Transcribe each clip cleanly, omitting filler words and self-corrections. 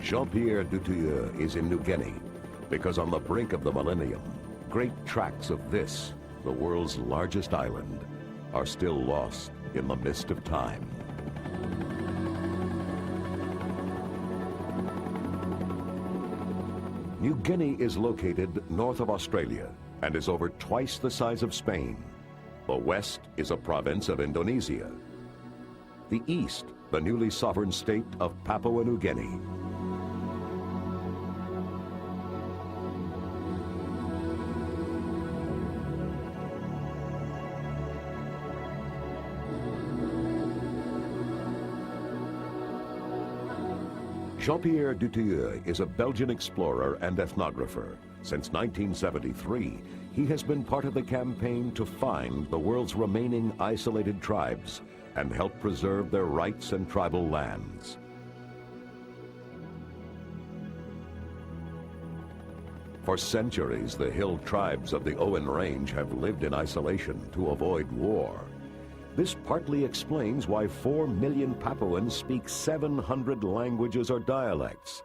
Jean-Pierre Dutilleux is in New Guinea because on the brink of the millennium, great tracts of this, the world's largest island, are still lost in the mist of time. New Guinea is located north of Australia and is over twice the size of Spain. The west is a province of Indonesia. The east, the newly sovereign state of Papua New Guinea. Jean-Pierre Dutilleux is a Belgian explorer and ethnographer. Since 1973, he has been part of the campaign to find the world's remaining isolated tribes and help preserve their rights and tribal lands. For centuries, the hill tribes of the Owen Range have lived in isolation to avoid war. This partly explains why 4 million Papuans speak 700 languages or dialects.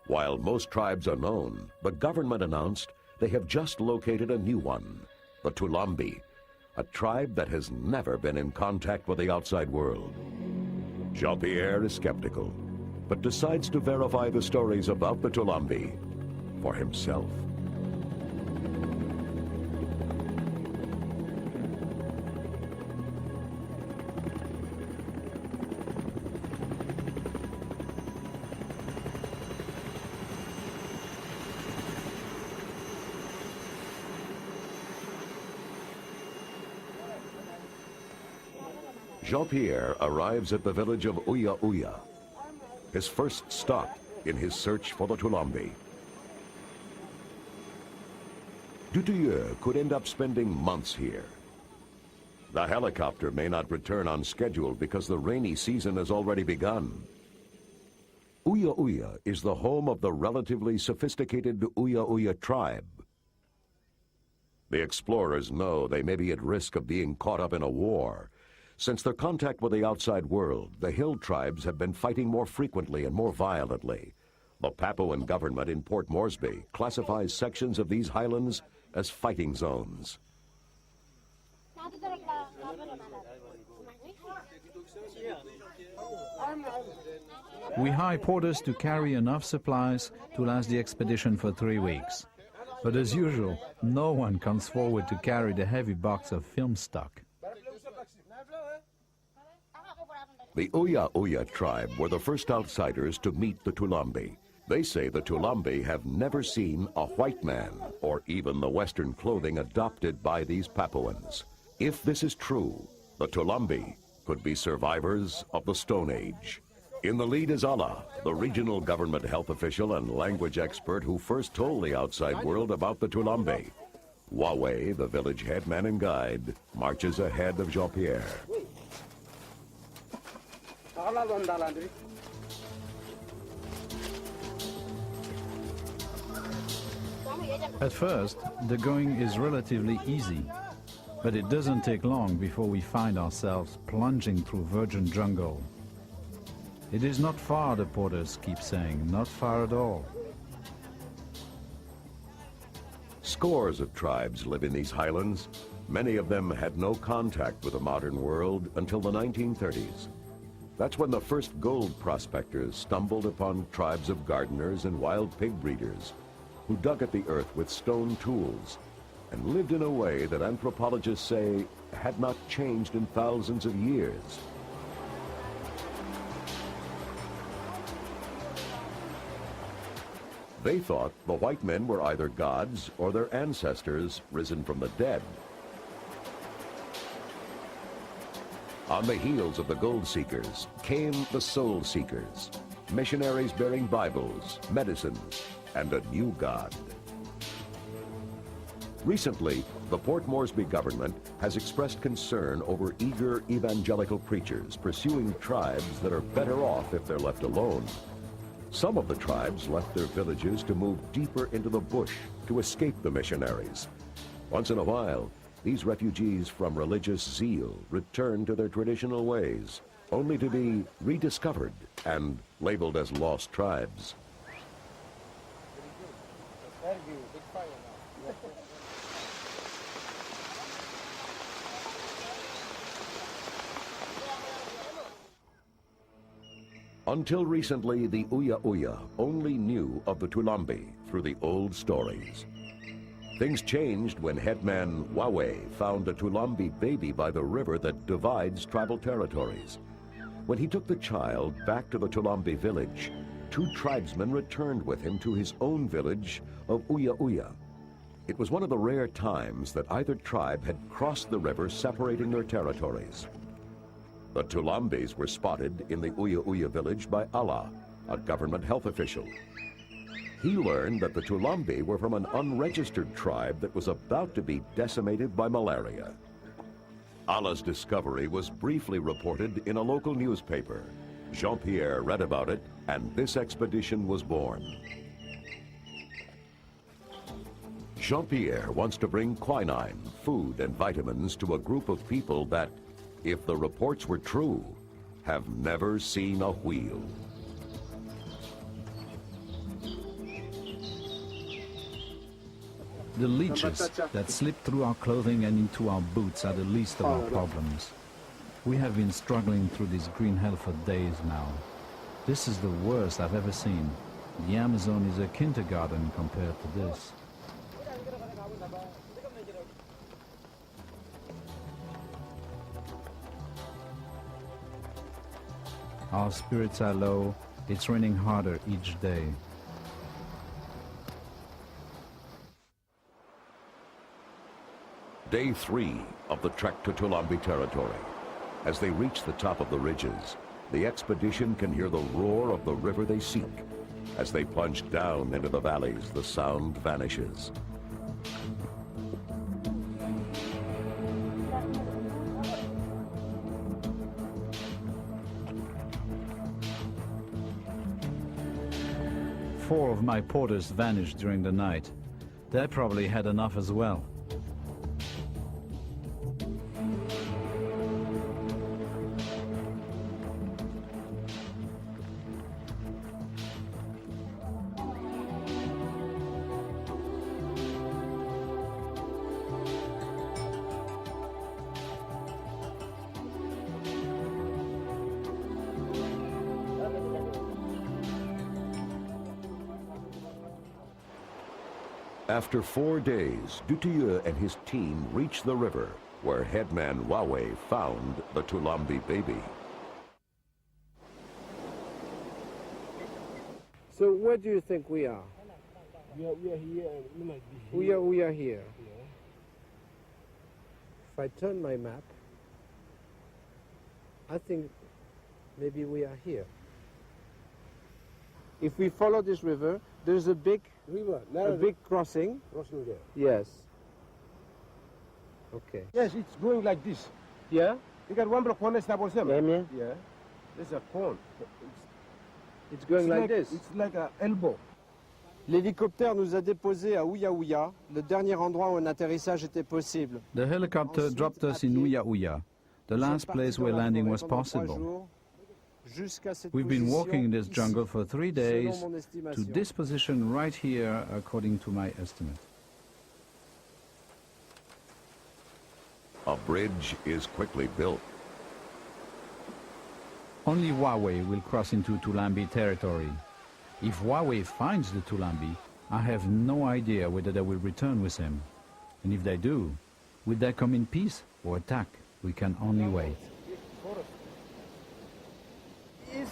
While most tribes are known, the government announced they have just located a new one, the Toulambi, a tribe that has never been in contact with the outside world. Jean-Pierre is skeptical, but decides to verify the stories about the Toulambi for himself. Jean-Pierre arrives at the village of Uya Uya, his first stop in his search for the Toulambi. Dutilleux could end up spending months here. The helicopter may not return on schedule because the rainy season has already begun. Uya Uya is the home of the relatively sophisticated Uya Uya tribe. The explorers know they may be at risk of being caught up in a war. Since their contact with the outside world, the hill tribes have been fighting more frequently and more violently. The Papuan government in Port Moresby classifies sections of these highlands as fighting zones. We hire porters to carry enough supplies to last the expedition for 3 weeks. But as usual, no one comes forward to carry the heavy box of film stock. The Uya Uya tribe were the first outsiders to meet the Toulambi. They say the Toulambi have never seen a white man or even the Western clothing adopted by these Papuans. If this is true, the Toulambi could be survivors of the Stone Age. In the lead is Allah, the regional government health official and language expert who first told the outside world about the Toulambi. Wawe, the village headman and guide, marches ahead of Jean-Pierre. At first, the going is relatively easy, but it doesn't take long before we find ourselves plunging through virgin jungle. It is not far, the porters keep saying, not far at all. Scores of tribes live in these highlands. Many of them had no contact with the modern world until the 1930s. That's when the first gold prospectors stumbled upon tribes of gardeners and wild pig breeders who dug at the earth with stone tools and lived in a way that anthropologists say had not changed in thousands of years. They thought the white men were either gods or their ancestors risen from the dead. On the heels of the gold seekers came the soul seekers, missionaries bearing Bibles, medicines, and a new God. Recently, the Port Moresby government has expressed concern over eager evangelical preachers pursuing tribes that are better off if they're left alone. Some of the tribes left their villages to move deeper into the bush to escape the missionaries. Once in a while, these refugees from religious zeal return to their traditional ways, only to be rediscovered and labeled as lost tribes. Until recently, the Uya Uya only knew of the Toulambi through the old stories. Things changed when headman Wawe found a Toulambi baby by the river that divides tribal territories. When he took the child back to the Toulambi village, two tribesmen returned with him to his own village of Uya Uya. It was one of the rare times that either tribe had crossed the river separating their territories. The Toulambis were spotted in the Uya Uya village by Allah, a government health official. He learned that the Toulambi were from an unregistered tribe that was about to be decimated by malaria. Allah's discovery was briefly reported in a local newspaper. Jean-Pierre read about it, and this expedition was born. Jean-Pierre wants to bring quinine, food, and vitamins to a group of people that, if the reports were true, have never seen a wheel. The leeches that slip through our clothing and into our boots are the least of our problems. We have been struggling through this green hell for days now. This is the worst I've ever seen. The Amazon is a kindergarten compared to this. Our spirits are low. It's raining harder each day. Day 3 of the trek to Toulambi territory. As they reach the top of the ridges, the expedition can hear the roar of the river they seek. As they plunge down into the valleys, the sound vanishes. Four of my porters vanished during the night. They probably had enough as well. After 4 days, Dutilleux and his team reached the river, where headman Wawe found the Toulambi baby. So where do you think we are? We are here, and we might be We here. are here. Yeah. If I turn my map, I think maybe we are here. If we follow this river, there's a big crossing. Crossing there. Yes. Okay. Yes, it's going like this. Yeah? You got one block, one step or something. Yeah. Yeah. There's a cone. It's going like this. It's like an elbow. L'hélicoptère nous a déposés à Uya Uya, le dernier endroit où un atterrissage était possible. The helicopter dropped us in Uya Uya, the last place where landing was possible. We've been walking in this jungle for 3 days to this position right here, according to my estimate. A bridge is quickly built. Only Wawe will cross into Toulambi territory. If Wawe finds the Toulambi, I have no idea whether they will return with him. And if they do, will they come in peace or attack? We can only wait. Is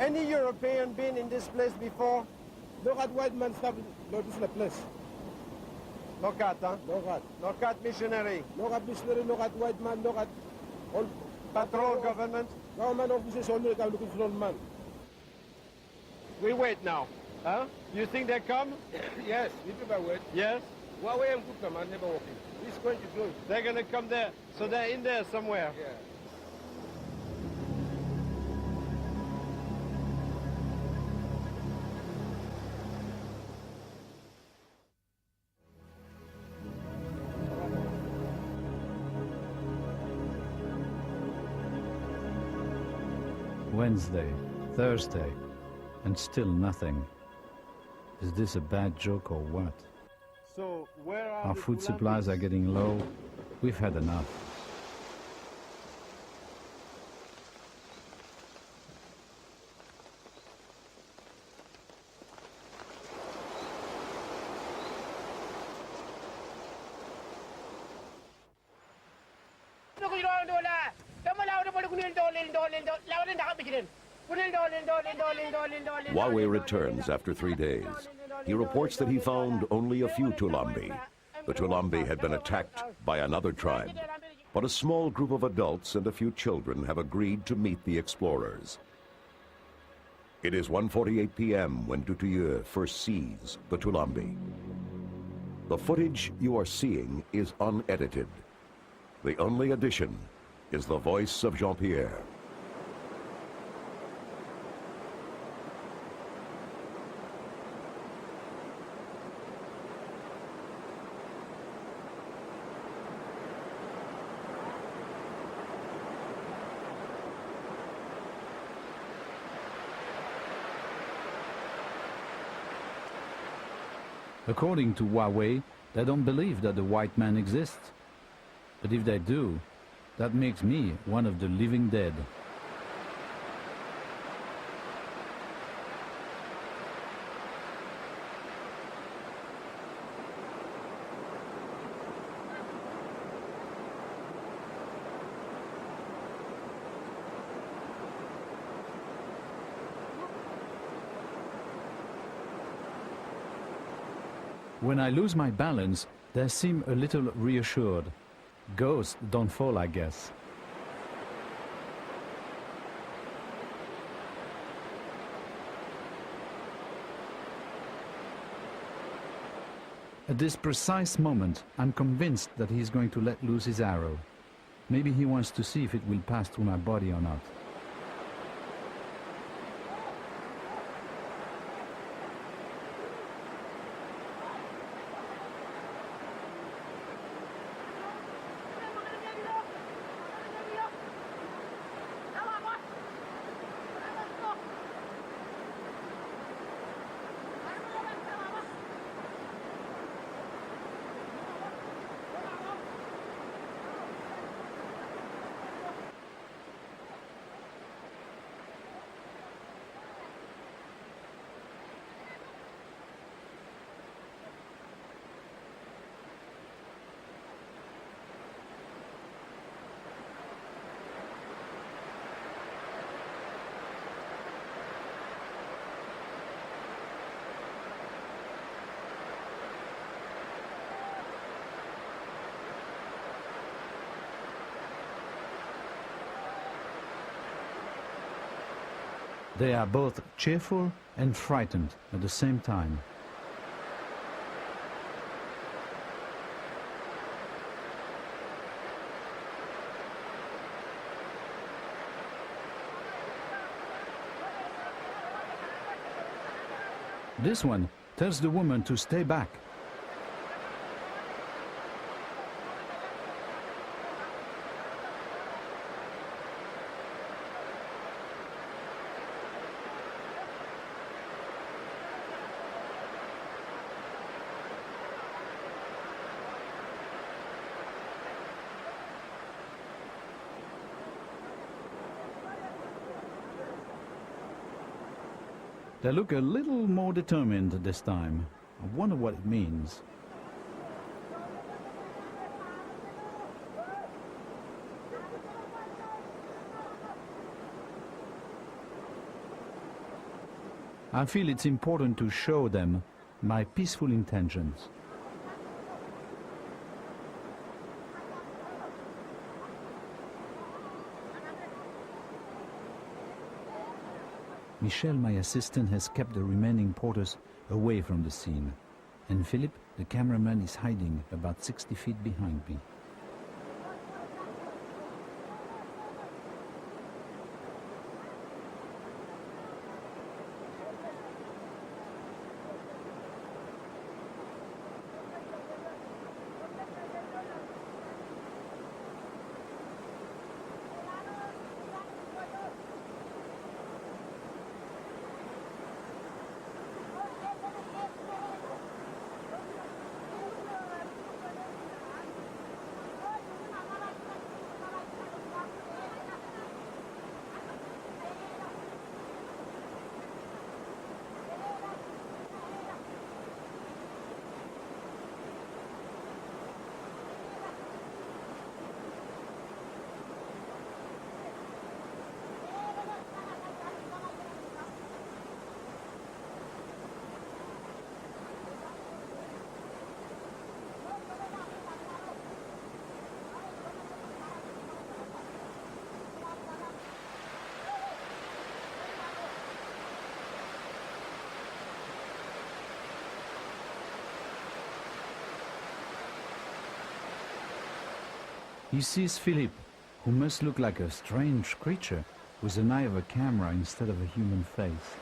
any European been in this place before? No rat white man stop. No, this is the place. No cat, huh? No rat. No cat missionary. No rat missionary, no rat white man, no rat. All Patrol government. government officers only come looking for one man. We wait now. Huh? You think they come? Yes, you people wait. Yes? Huawei and Kuka man never walking. This going to close. They're gonna come there. So they're in there somewhere. Yeah. Wednesday, Thursday, and still nothing. Is this a bad joke or what? So, where are Our the food Toulambi? supplies are getting low. We've had enough. Wawe returns after 3 days. He reports that he found only a few Toulambi. The Toulambi had been attacked by another tribe, but a small group of adults and a few children have agreed to meet the explorers. It is 1:48 p.m. when Dutilleux first sees the Toulambi. The footage you are seeing is unedited. The only addition is the voice of Jean-Pierre. According to Wawe, they don't believe that the white man exists. But if they do, that makes me one of the living dead. When I lose my balance, they seem a little reassured. Ghosts don't fall, I guess. At this precise moment, I'm convinced that he's going to let loose his arrow. Maybe he wants to see if it will pass through my body or not. They are both cheerful and frightened at the same time. This one tells the woman to stay back. They look a little more determined this time. I wonder what it means. I feel it's important to show them my peaceful intentions. Michel, my assistant, has kept the remaining porters away from the scene. And Philip, the cameraman, is hiding about 60 feet behind me. He sees Philippe, who must look like a strange creature with an eye of a camera instead of a human face.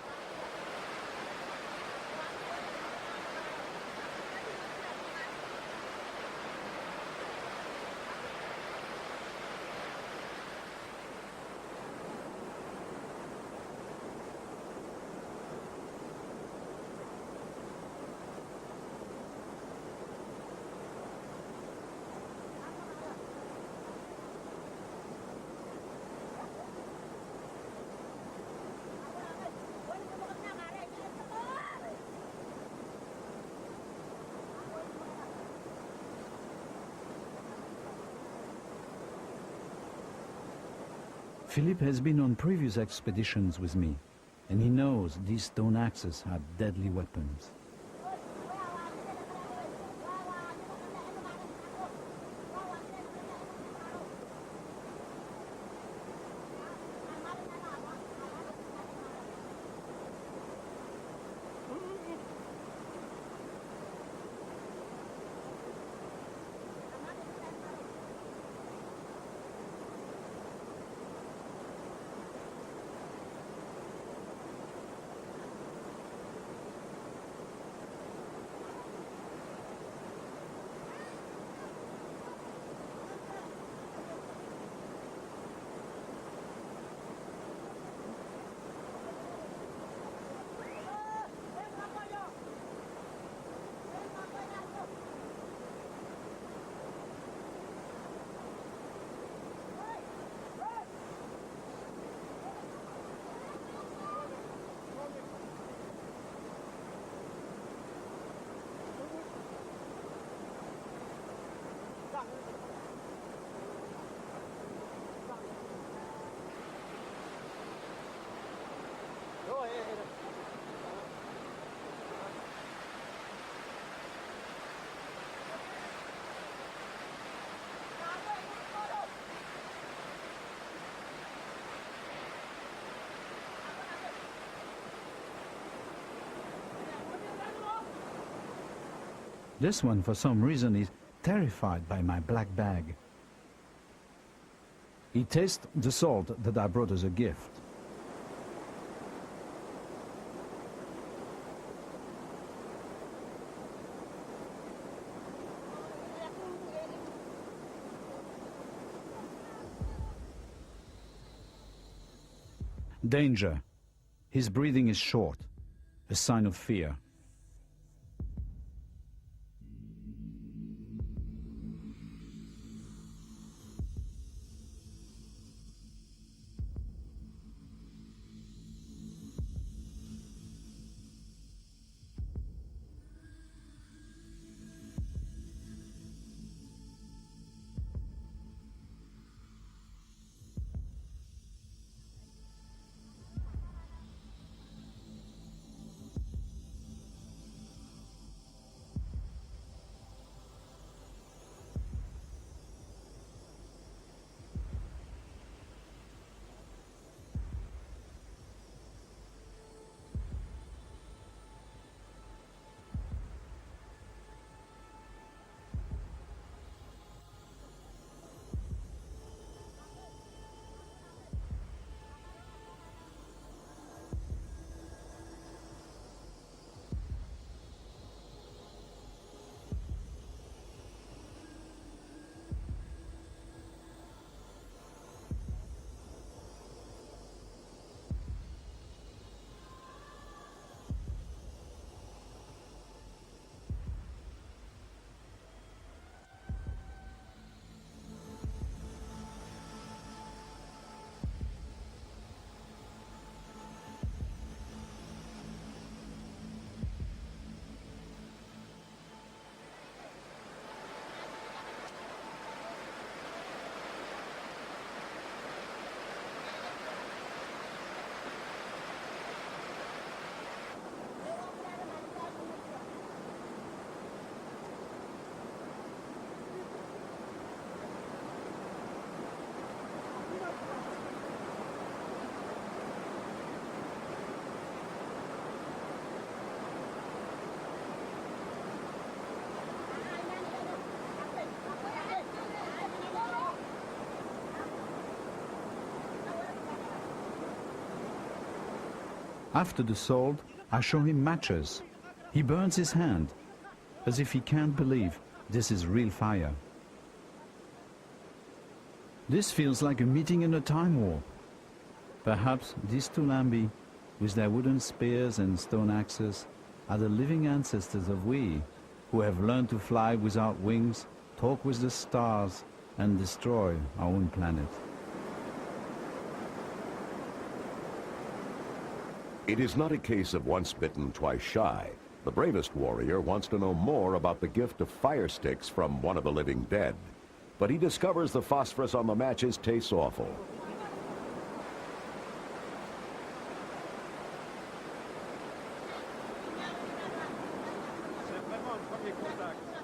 Philippe has been on previous expeditions with me, and he knows these stone axes are deadly weapons. This one, for some reason, is terrified by my black bag. He tastes the salt that I brought as a gift. Danger. His breathing is short, a sign of fear. After the salt, I show him matches. He burns his hand, as if he can't believe this is real fire. This feels like a meeting in a time warp. Perhaps these Toulambi, with their wooden spears and stone axes, are the living ancestors of we, who have learned to fly without wings, talk with the stars, and destroy our own planet. It is not a case of once bitten, twice shy. The bravest warrior wants to know more about the gift of fire sticks from one of the living dead. But he discovers the phosphorus on the matches tastes awful.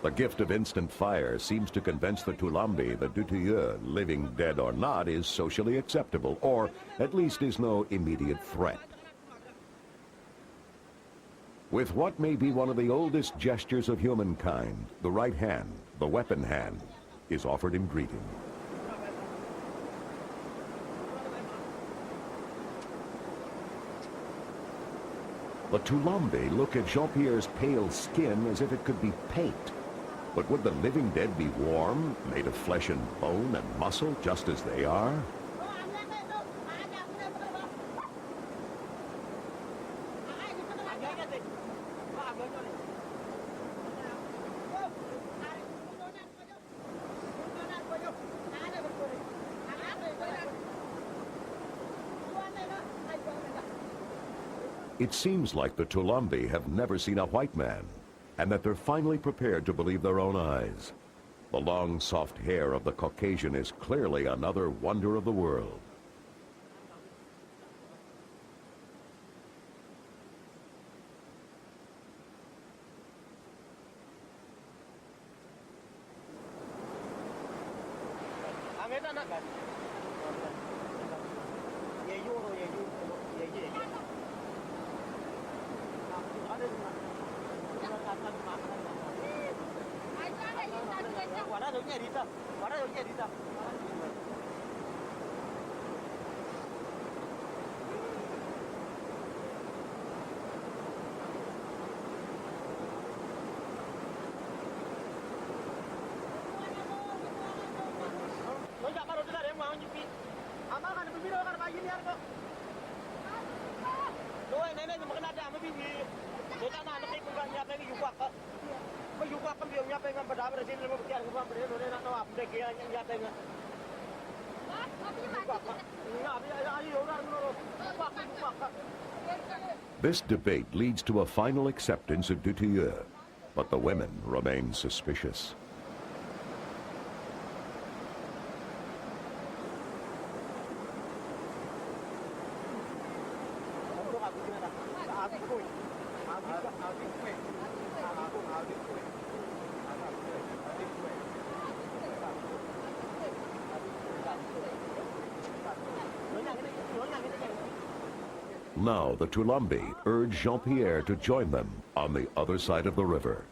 The gift of instant fire seems to convince the Toulambi that Dutilleux, living dead or not, is socially acceptable, or at least is no immediate threat. With what may be one of the oldest gestures of humankind, the right hand, the weapon hand, is offered in greeting. The Toulambi look at Jean-Pierre's pale skin as if it could be paint. But would the living dead be warm, made of flesh and bone and muscle, just as they are? It seems like the Toulambi have never seen a white man, and that they're finally prepared to believe their own eyes. The long, soft hair of the Caucasian is clearly another wonder of the world. This debate leads to a final acceptance of Dutilleux, but the women remain suspicious. Now the Toulambi urge Jean-Pierre to join them on the other side of the river.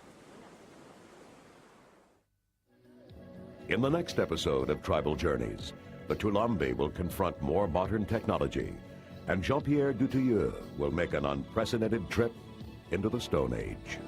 In the next episode of Tribal Journeys, the Toulambi will confront more modern technology, and Jean-Pierre Dutilleux will make an unprecedented trip into the Stone Age.